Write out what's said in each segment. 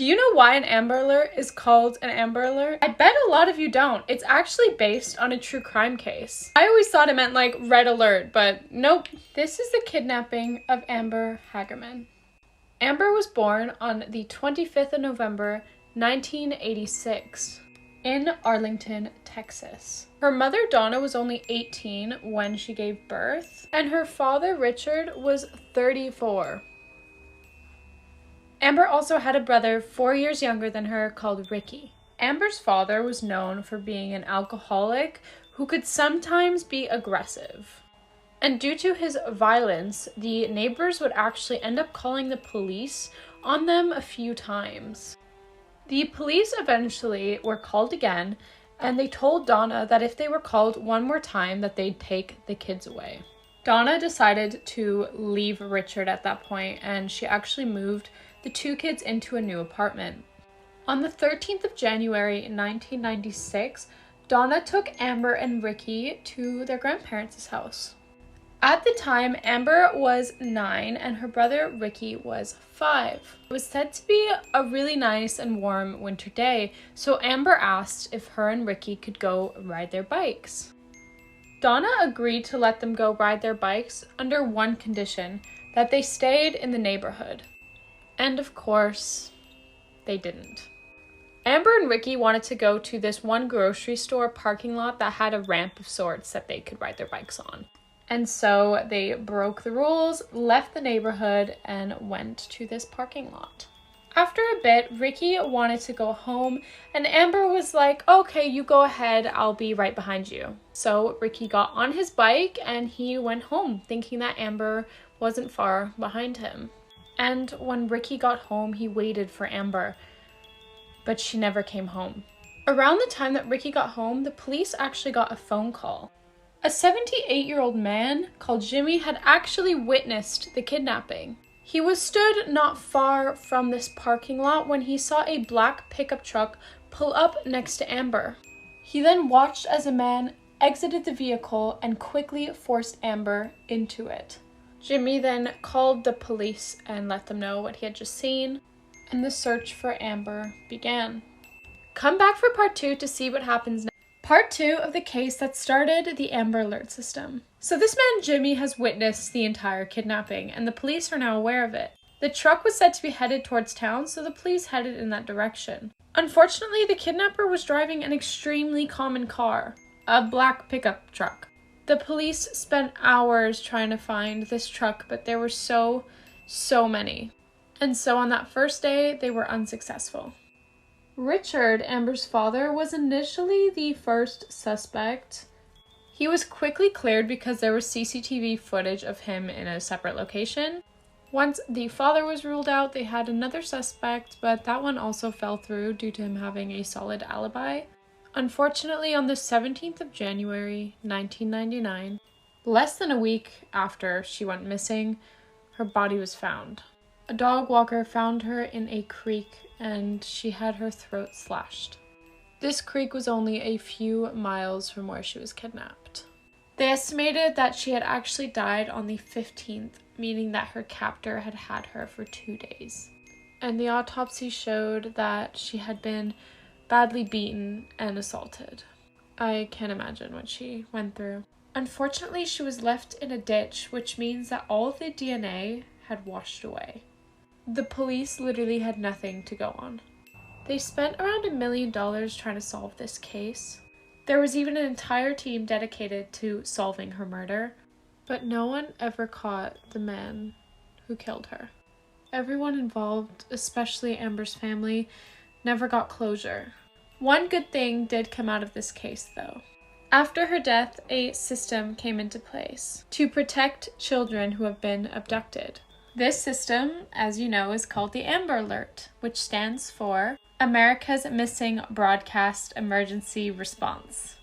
Do you know why an Amber Alert is called an Amber Alert? I bet a lot of you don't. It's actually based on a true crime case. I always thought it meant like red alert, but nope. This is the kidnapping of Amber Hagerman. Amber was born on the 25th of November, 1986 in Arlington, Texas. Her mother, Donna, was only 18 when she gave birth, and her father, Richard, was 34. Amber also had a brother 4 years younger than her called Ricky. Amber's father was known for being an alcoholic who could sometimes be aggressive. And due to his violence, the neighbors would actually end up calling the police on them a few times. The police eventually were called again, and they told Donna that if they were called one more time that they'd take the kids away. Donna decided to leave Richard at that point, and she actually moved the two kids into a new apartment. On the 13th of January 1996, Donna took Amber and Ricky to their grandparents' house. At the time, Amber was 9 and her brother Ricky was 5. It was said to be a really nice and warm winter day, so Amber asked if her and Ricky could go ride their bikes. Donna agreed to let them go ride their bikes under one condition, that they stayed in the neighborhood. And of course, they didn't. Amber and Ricky wanted to go to this one grocery store parking lot that had a ramp of sorts that they could ride their bikes on. And so they broke the rules, left the neighborhood, and went to this parking lot. After a bit, Ricky wanted to go home, and Amber was like, okay, you go ahead, I'll be right behind you. So Ricky got on his bike and he went home, thinking that Amber wasn't far behind him. And when Ricky got home, he waited for Amber, but she never came home. Around the time that Ricky got home, the police actually got a phone call. A 78-year-old man called Jimmy had actually witnessed the kidnapping. He was stood not far from this parking lot when he saw a black pickup truck pull up next to Amber. He then watched as a man exited the vehicle and quickly forced Amber into it. Jimmy then called the police and let them know what he had just seen, and the search for Amber began. Come back for part 2 to see what happens next. Part 2 of the case that started the Amber Alert system. So this man Jimmy has witnessed the entire kidnapping, and the police are now aware of it. The truck was said to be headed towards town, so the police headed in that direction. Unfortunately, the kidnapper was driving an extremely common car, a black pickup truck. The police spent hours trying to find this truck, but there were so many. And so on that first day, they were unsuccessful. Richard, Amber's father, was initially the first suspect. He was quickly cleared because there was CCTV footage of him in a separate location. Once the father was ruled out, they had another suspect, but that one also fell through due to him having a solid alibi. Unfortunately, on the 17th of January, 1999, less than a week after she went missing, her body was found. A dog walker found her in a creek and she had her throat slashed. This creek was only a few miles from where she was kidnapped. They estimated that she had actually died on the 15th, meaning that her captor had had her for 2 days. And the autopsy showed that she had been badly beaten and assaulted. I can't imagine what she went through. Unfortunately, she was left in a ditch, which means that all of the DNA had washed away. The police literally had nothing to go on. They spent around $1 million trying to solve this case. There was even an entire team dedicated to solving her murder, but no one ever caught the man who killed her. Everyone involved, especially Amber's family, never got closure. One good thing did come out of this case, though. After her death, a system came into place to protect children who have been abducted. This system, as you know, is called the Amber Alert, which stands for America's Missing Broadcast Emergency Response.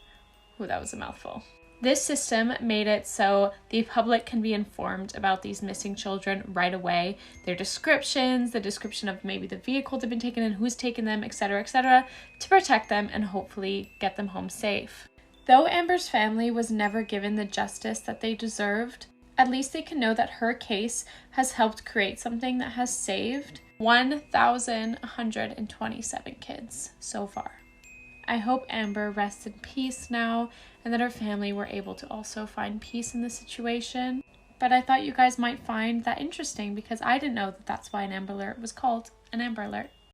Ooh, that was a mouthful. This system made it so the public can be informed about these missing children right away, their descriptions, the description of maybe the vehicle they've been taken in, who's taken them, etc., to protect them and hopefully get them home safe. Though Amber's family was never given the justice that they deserved, At least they can know that her case has helped create something that has saved 1,127 kids so far. I hope Amber rests in peace now and that her family were able to also find peace in the situation. But I thought you guys might find that interesting because I didn't know that that's why an Amber Alert was called an Amber Alert.